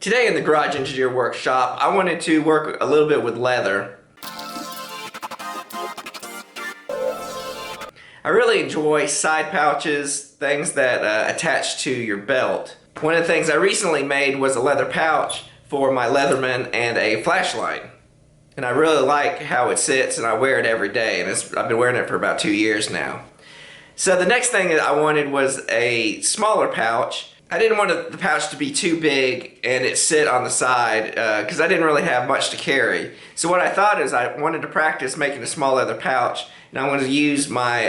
Today in the Garage Engineer workshop, I wanted to work a little bit with leather. I really enjoy side pouches, things that attach to your belt. One of the things I recently made was a leather pouch for my Leatherman and a flashlight. And I really like how it sits, and I wear it every day, and I've been wearing it for about 2 years now. So the next thing that I wanted was a smaller pouch. I didn't want the pouch to be too big and it sit on the side because I didn't really have much to carry. So what I thought is I wanted to practice making a small leather pouch, and I wanted to use my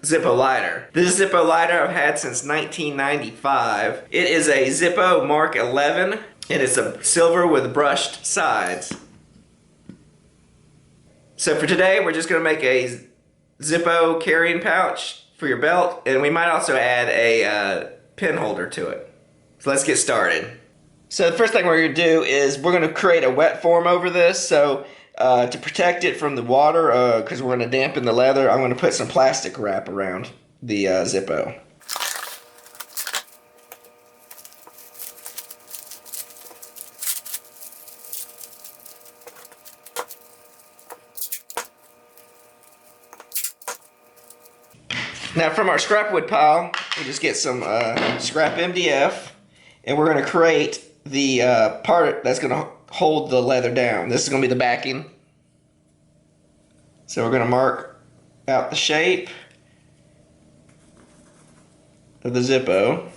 Zippo lighter. This Zippo lighter I've had since 1995. It is a Zippo Mark 11, and it's a silver with brushed sides. So for today we're just going to make a Zippo carrying pouch for your belt, and we might also add a pin holder to it. So let's get started. So the first thing we're going to do is we're going to create a wet form over this. So to protect it from the water, because we're going to dampen the leather, I'm going to put some plastic wrap around the Zippo. Now from our scrap wood pile, we just get some scrap MDF, and we're going to create the part that's going to hold the leather down. This is going to be the backing. So we're going to mark out the shape of the Zippo.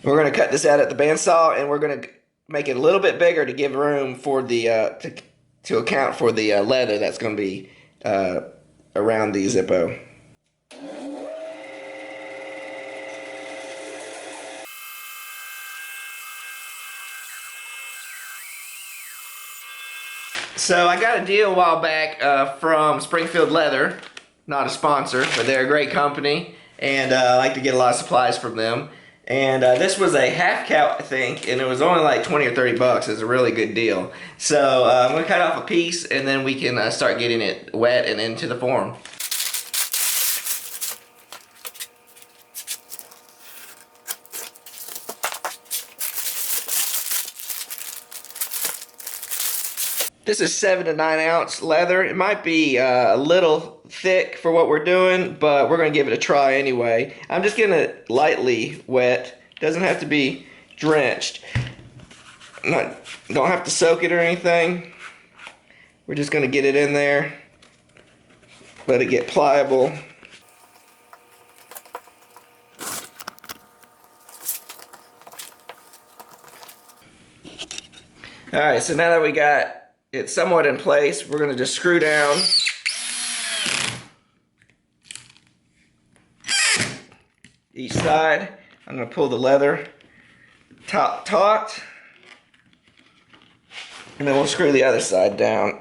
We're going to cut this out at the bandsaw, and we're going to make it a little bit bigger to give room for the to account for the leather that's going to be around the Zippo. So I got a deal a while back from Springfield Leather, not a sponsor, but they're a great company, and I like to get a lot of supplies from them. And this was a half count, I think, and it was only like 20 or 30 bucks. It's a really good deal. So I'm going to cut off a piece, and then we can start getting it wet and into the form. This is 7 to 9 ounce leather. It might be a little thick for what we're doing, but we're going to give it a try anyway. I'm just going to lightly wet. Doesn't have to be drenched. Don't have to soak it or anything. We're just going to get it in there. Let it get pliable. Alright, so now that we got it's somewhat in place, we're going to just screw down each side. I'm going to pull the leather top taut, and then we'll screw the other side down.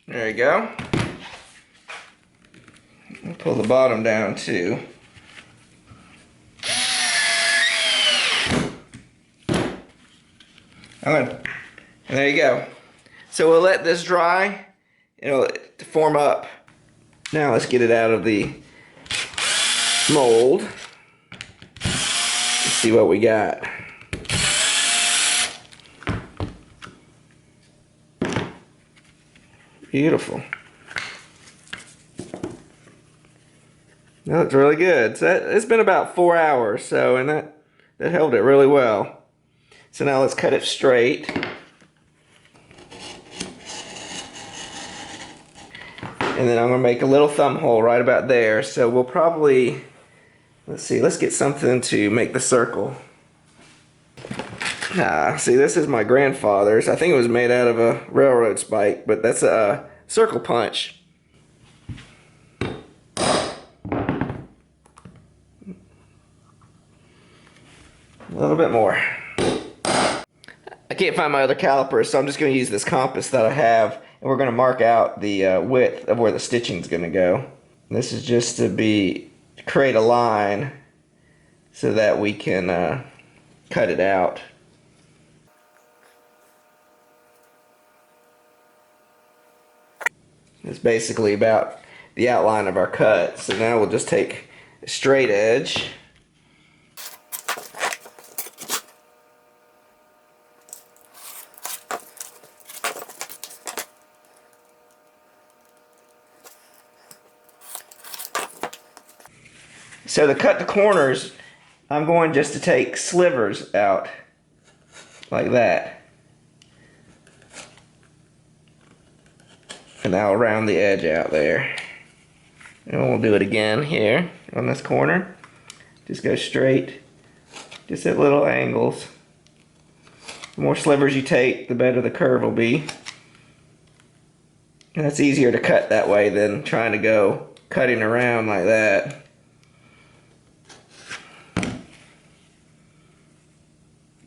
There you go. We'll pull the bottom down too. And there you go. So we'll let this dry, to form up. Now let's get it out of the mold. Let's see what we got. Beautiful. That looks really good. So it's been about 4 hours, so and that held it really well. So now let's cut it straight. And then I'm going to make a little thumb hole right about there. So we'll probably, let's get something to make the circle. See, this is my grandfather's. I think it was made out of a railroad spike, but that's a circle punch. A little bit more. I can't find my other calipers, so I'm just going to use this compass that I have, and we're going to mark out the width of where the stitching is going to go. This is just to create a line so that we can cut it out. It's basically about the outline of our cut. So now we'll just take a straight edge. So to cut the corners, I'm going just to take slivers out like that. And I'll round the edge out there. And we'll do it again here on this corner. Just go straight, just at little angles. The more slivers you take, the better the curve will be. And it's easier to cut that way than trying to go cutting around like that.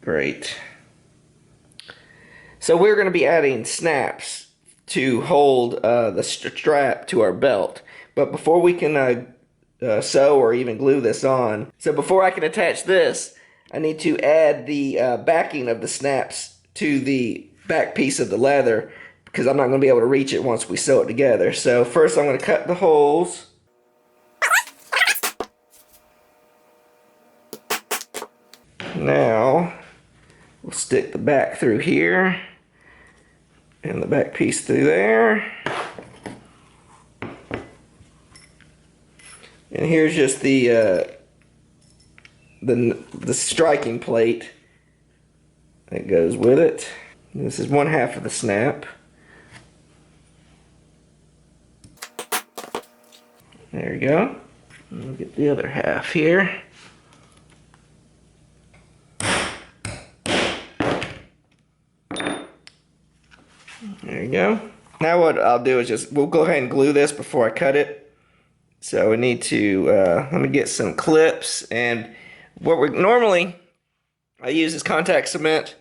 Great. So we're going to be adding snaps to hold the strap to our belt. But before we can sew or even glue this on, so before I can attach this, I need to add the backing of the snaps to the back piece of the leather, because I'm not going to be able to reach it once we sew it together. So first I'm going to cut the holes. Now we'll stick the back through here and the back piece through there. And here's just the striking plate that goes with it. This is one half of the snap. There you go. We'll get the other half here. There you go. Now what I'll do is we'll go ahead and glue this before I cut it. So we need to, let me get some clips, and what normally I use is contact cement,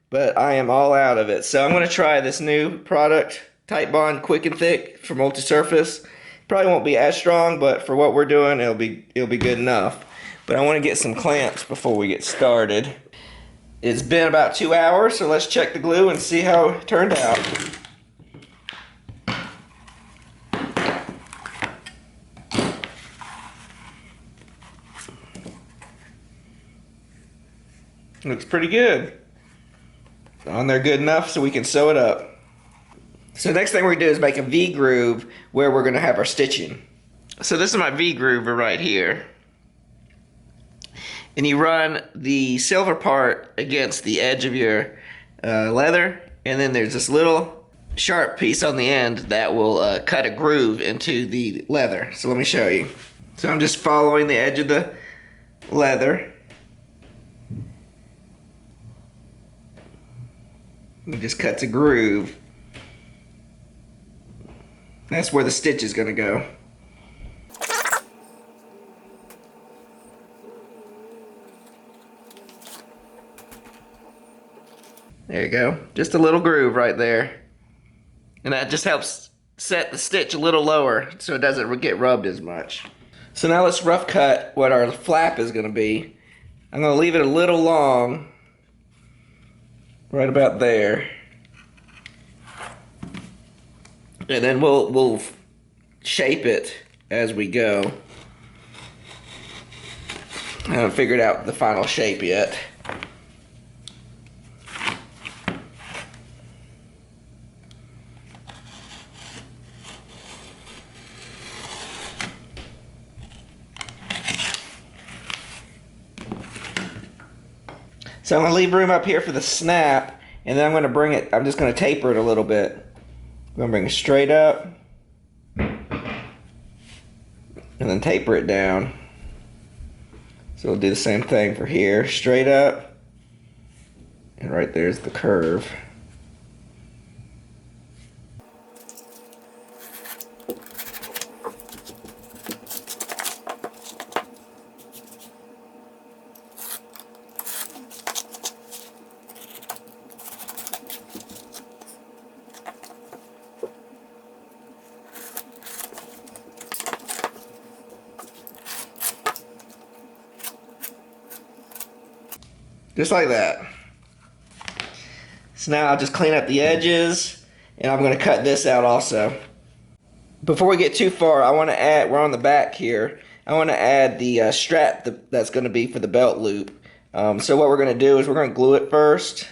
but I am all out of it. So I'm going to try this new product, Tight Bond Quick and Thick for multi-surface. Probably won't be as strong, but for what we're doing, it'll be good enough. But I want to get some clamps before we get started. It's been about 2 hours, so let's check the glue and see how it turned out. Looks pretty good. It's on there good enough so we can sew it up. So next thing we're going to do is make a V-groove where we're going to have our stitching. So this is my V-groover right here. And you run the silver part against the edge of your leather, and then there's this little sharp piece on the end that will cut a groove into the leather. So let me show you. So I'm just following the edge of the leather. It just cuts a groove. That's where the stitch is going to go. There you go. Just a little groove right there. And that just helps set the stitch a little lower so it doesn't get rubbed as much. So now let's rough cut what our flap is going to be. I'm going to leave it a little long. Right about there. And then we'll shape it as we go. I haven't figured out the final shape yet. So I'm going to leave room up here for the snap, and then I'm going to bring it, I'm just going to taper it a little bit. I'm going to bring it straight up, and then taper it down. So we'll do the same thing for here, straight up, and right there's the curve. Just like that. So now I'll just clean up the edges, and I'm going to cut this out also. Before we get too far, I want to add, we're on the back here, I want to add the strap that's going to be for the belt loop. So what we're going to do is we're going to glue it first,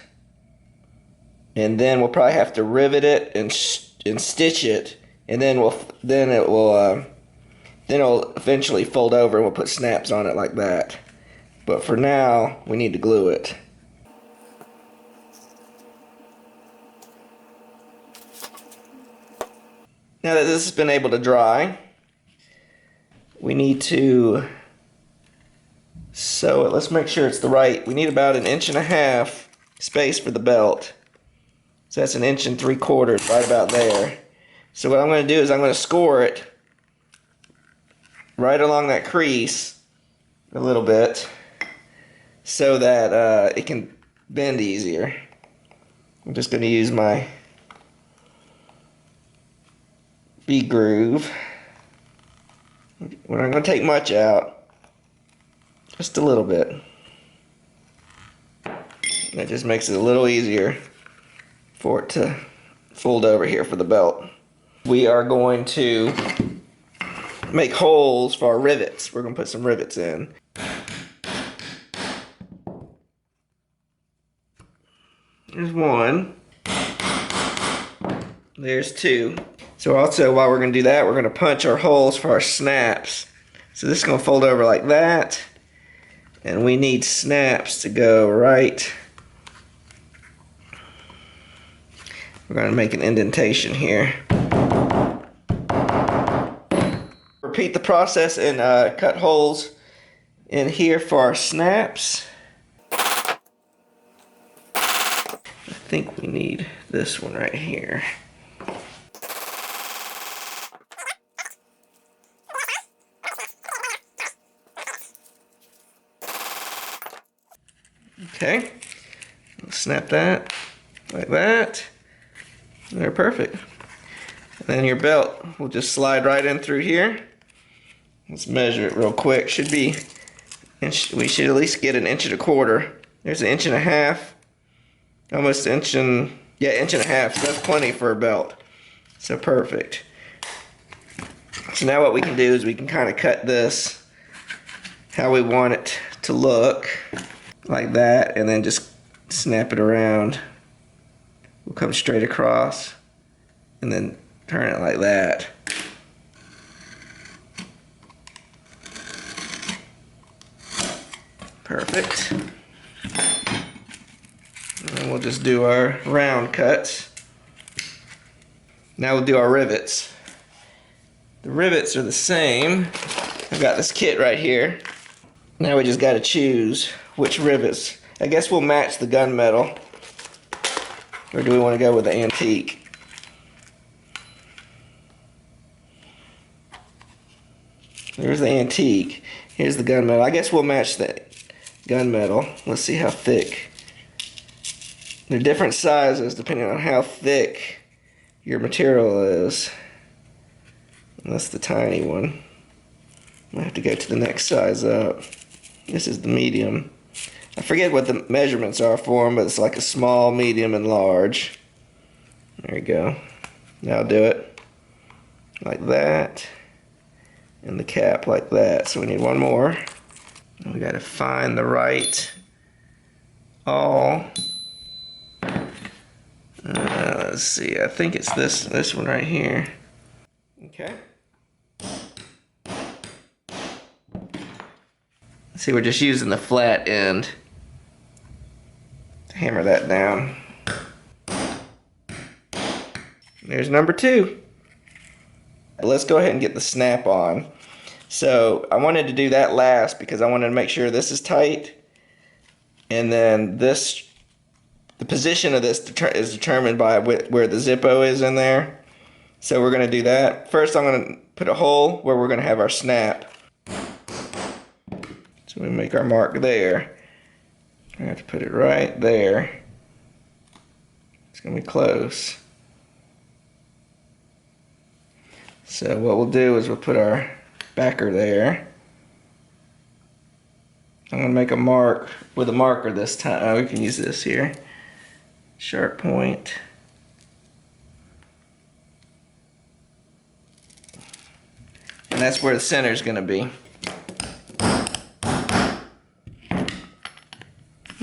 and then we'll probably have to rivet it and stitch it, and then it'll eventually fold over and we'll put snaps on it like that. But for now, we need to glue it. Now that this has been able to dry, we need to sew it. Let's make sure it's the right. We need about 1.5 inches space for the belt. So that's 1 3/4 inches, right about there. So what I'm going to do is I'm going to score it right along that crease a little bit so that it can bend easier. I'm just going to use my V-groove. We're not going to take much out, just a little bit. That just makes it a little easier for it to fold over here for the belt. We are going to make holes for our rivets. We're going to put some rivets in. There's one. There's two. So also, while we're going to do that, we're going to punch our holes for our snaps. So this is going to fold over like that. And we need snaps to go right. We're going to make an indentation here. Repeat the process and cut holes in here for our snaps. I think we need this one right here. Okay, snap that like that. They're perfect. And then your belt will just slide right in through here. Let's measure it real quick. Should be, we should at least get 1.25 inches. There's 1.5 inches, almost 1 inch and, yeah, 1.5 inches. So that's plenty for a belt. So perfect. So now what we can do is we can kind of cut this how we want it to look, like that, and then just snap it around. We'll come straight across and then turn it like that. Perfect. And then we'll just do our round cuts. Now we'll do our rivets. The rivets are the same. I've got this kit right here. Now we just got to choose which rivets. I guess we'll match the gunmetal. Or do we want to go with the antique? There's the antique. Here's the gunmetal. I guess we'll match the gunmetal. Let's see how thick. They're different sizes depending on how thick your material is. And that's the tiny one. I have to go to the next size up. This is the medium. I forget what the measurements are for them, but it's like a small, medium, and large. There you go. Now I'll do it like that, and the cap like that. So we need one more. We got to find the right awl. Let's see. I think it's this one right here. Okay. See, we're just using the flat end to hammer that down. There's number 2. Let's go ahead and get the snap on. So I wanted to do that last because I wanted to make sure this is tight, and then this, the position of this is determined by where the Zippo is in there. So we're going to do that. First I'm going to put a hole where we're going to have our snap. So we make our mark there. I have to put it right there. It's going to be close. So what we'll do is we'll put our backer there. I'm going to make a mark with a marker this time. Oh, we can use this here. Sharp point. that's where the center is going to be.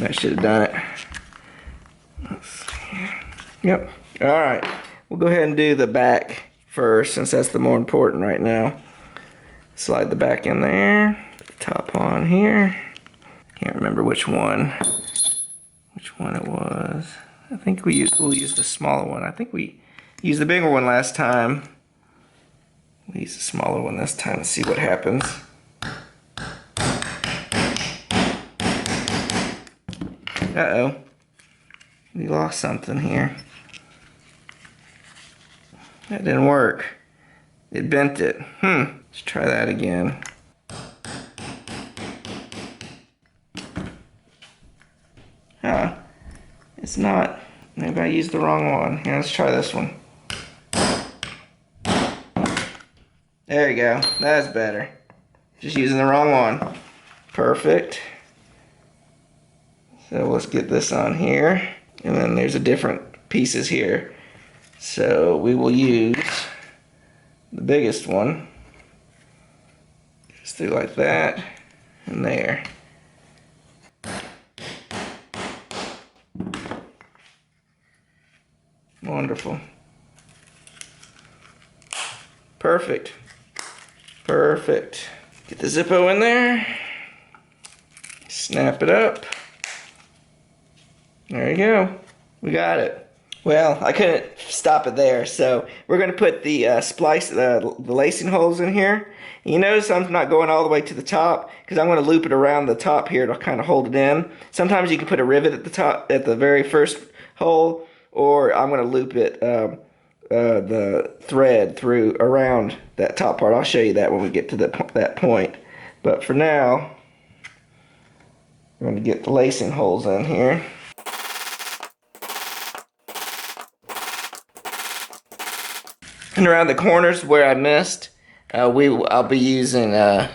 I should have done it. Let's see. Yep. All right. We'll go ahead and do the back first, since that's the more important right now. Slide the back in there. Top on here. Can't remember which one it was. I think we'll use the smaller one. I think we used the bigger one last time. We'll use the smaller one this time and see what happens. Uh-oh. We lost something here. That didn't work. It bent it. Let's try that again. Huh. It's not. Maybe I used the wrong one. Here, let's try this one. There you go. That's better. Just using the wrong one. Perfect. So let's get this on here. And then there's a different pieces here. So we will use the biggest one. Just do like that. And there. Wonderful. Perfect. Perfect. Get the Zippo in there. Snap it up. There you go. We got it. Well, I couldn't stop it there, so we're going to put the the lacing holes in here. You notice I'm not going all the way to the top because I'm going to loop it around the top here to kind of hold it in. Sometimes you can put a rivet at the top, at the very first hole, or I'm going to loop it the thread through around that top part. I'll show you that when we get to that point. But for now, I'm going to get the lacing holes in here. And around the corners where I missed, I'll be using, I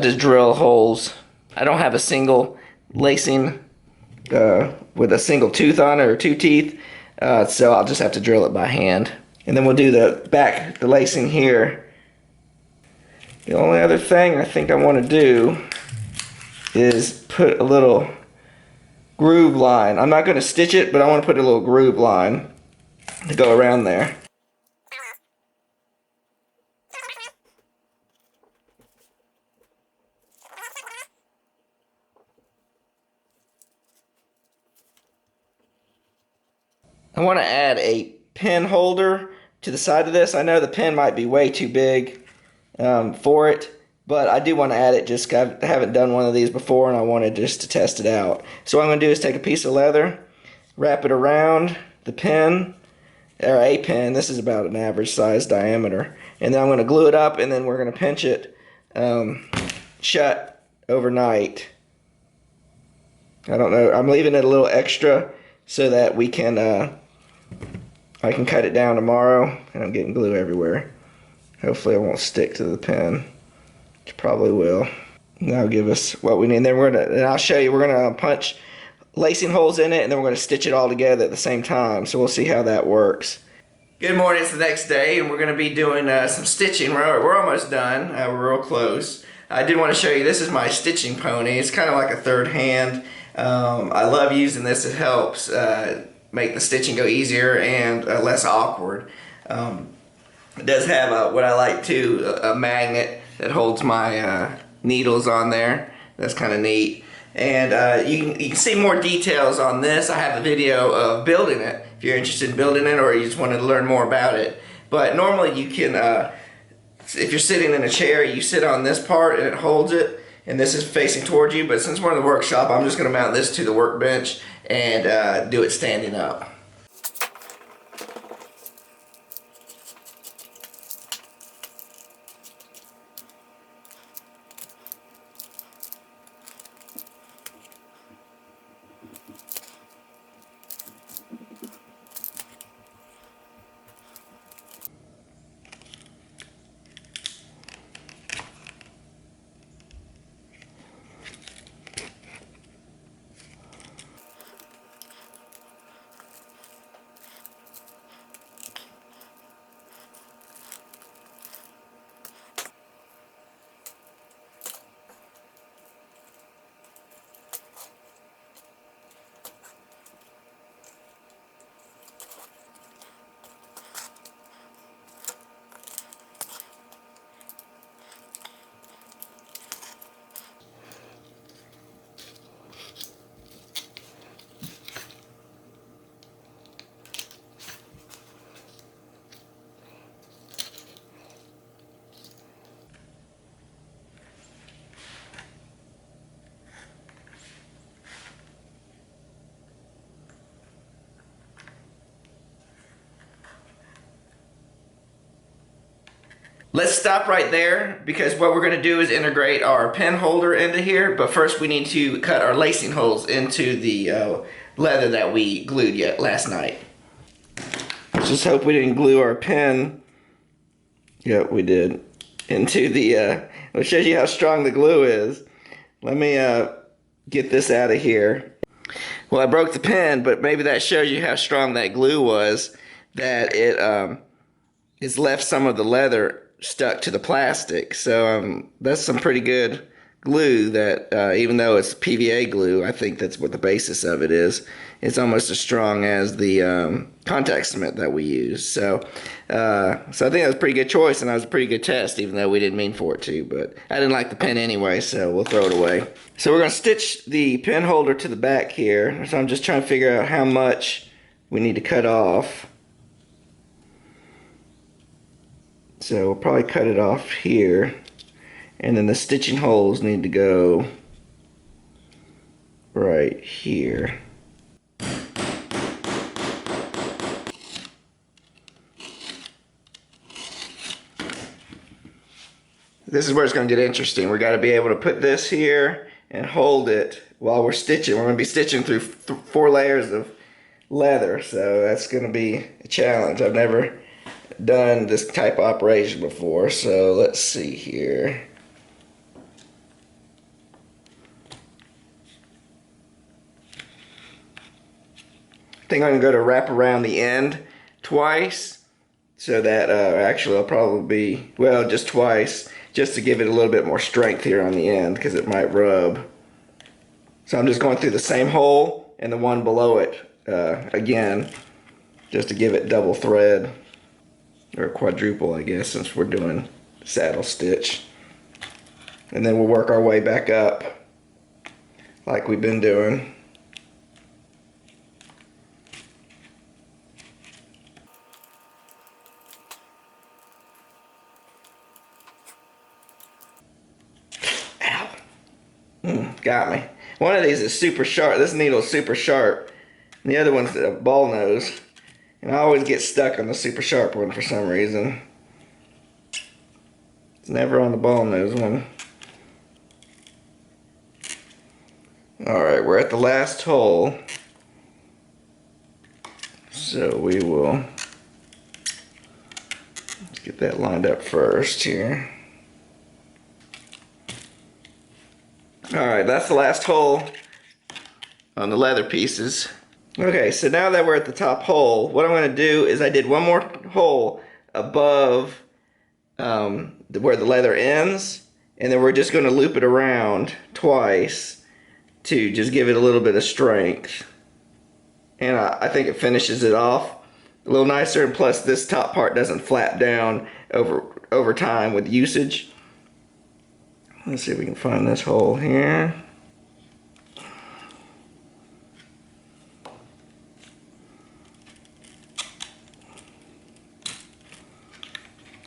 just drill holes. I don't have a single lacing with a single tooth on it or two teeth, so I'll just have to drill it by hand. And then we'll do the lacing here. The only other thing I think I want to do is put a little groove line. I'm not going to stitch it, but I want to put a little groove line to go around there. I want to add a pin holder to the side of this. I know the pin might be way too big for it, but I do want to add it just because I haven't done one of these before and I wanted just to test it out. So what I'm going to do is take a piece of leather, wrap it around the pin, or a pin. This is about an average size diameter. And then I'm going to glue it up, and then we're going to pinch it shut overnight. I don't know. I'm leaving it a little extra so that we can I can cut it down tomorrow, and I'm getting glue everywhere. Hopefully it won't stick to the pin. It probably will. And that'll give us what we need. And then and I'll show you, we're gonna punch lacing holes in it, and then we're gonna stitch it all together at the same time. So we'll see how that works. Good morning, it's the next day, and we're gonna be doing some stitching. We're almost done, we're real close. I did want to show you, this is my stitching pony. It's kind of like a third hand. I love using this. It helps make the stitching go easier and less awkward. It does have what I like too, a magnet that holds my needles on there. That's kind of neat. And you can see more details on this. I have a video of building it if you're interested in building it or you just want to learn more about it. But normally you can, if you're sitting in a chair, you sit on this part and it holds it, and this is facing towards you. But since we're in the workshop, I'm just going to mount this to the workbench and do it standing up. Let's stop right there because what we're going to do is integrate our pen holder into here, but first we need to cut our lacing holes into the leather that we glued last night. Let's just hope we didn't glue our pen. Yep, we did. Into the, it shows you how strong the glue is. Let me get this out of here. Well, I broke the pen, but maybe that shows you how strong that glue was, that it's left some of the leather stuck to the plastic. So that's some pretty good glue that even though it's PVA glue, I think that's what the basis of it is. It's almost as strong as the contact cement that we use. So I think that was a pretty good choice, and that was a pretty good test, even though we didn't mean for it to. But I didn't like the pen anyway, so we'll throw it away. So we're going to stitch the pen holder to the back here. So I'm just trying to figure out how much we need to cut off. So we'll probably cut it off here, and then the stitching holes need to go right here. This is where it's going to get interesting. We got to be able to put this here and hold it while we're stitching. We're going to be stitching through 4 layers of leather, so that's going to be a challenge. I've never done this type of operation before, so let's see here. I think I'm going to go to wrap around the end twice, so that actually I'll probably be, well, just twice, just to give it a little bit more strength here on the end, because it might rub. So I'm just going through the same hole and the one below it again, just to give it double thread. Or quadruple, I guess, since we're doing saddle stitch. And then we'll work our way back up like we've been doing. Ow. Got me. One of these is super sharp. This needle is super sharp. And the other one's a ball nose. And I always get stuck on the super sharp one for some reason. It's never on the ball nose one. Alright, we're at the last hole. So we will let's get that lined up first here. Alright, that's the last hole on the leather pieces. Okay, so now that we're at the top hole, what I'm going to do is I did one more hole above where the leather ends, and then we're just going to loop it around twice to just give it a little bit of strength. And I think it finishes it off a little nicer, and plus this top part doesn't flap down over time with usage. Let's see if we can find this hole here.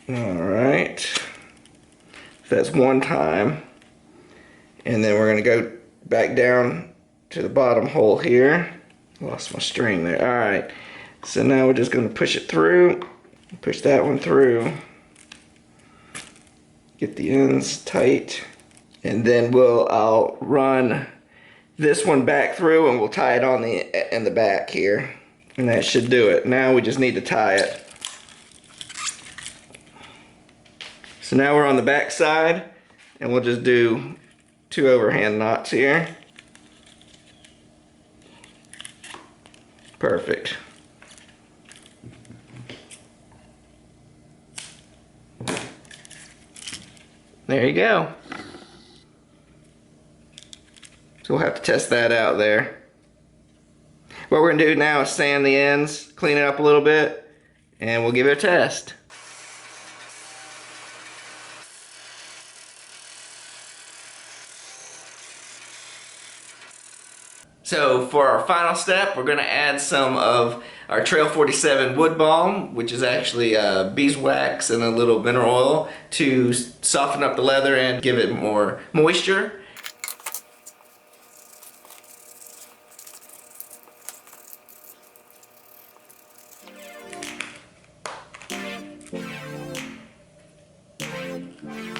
Alright, that's one time, and then we're going to go back down to the bottom hole here. Lost my string there. Alright, so now we're just going to push it through, push that one through, get the ends tight, and then I'll run this one back through and we'll tie it on in the back here, and that should do it. Now we just need to tie it. So now we're on the back side, and we'll just do 2 overhand knots here. Perfect. There you go. So we'll have to test that out there. What we're going to do now is sand the ends, clean it up a little bit, and we'll give it a test. So for our final step, we're going to add some of our Trail 47 wood balm, which is actually beeswax and a little mineral oil, to soften up the leather and give it more moisture. Bye.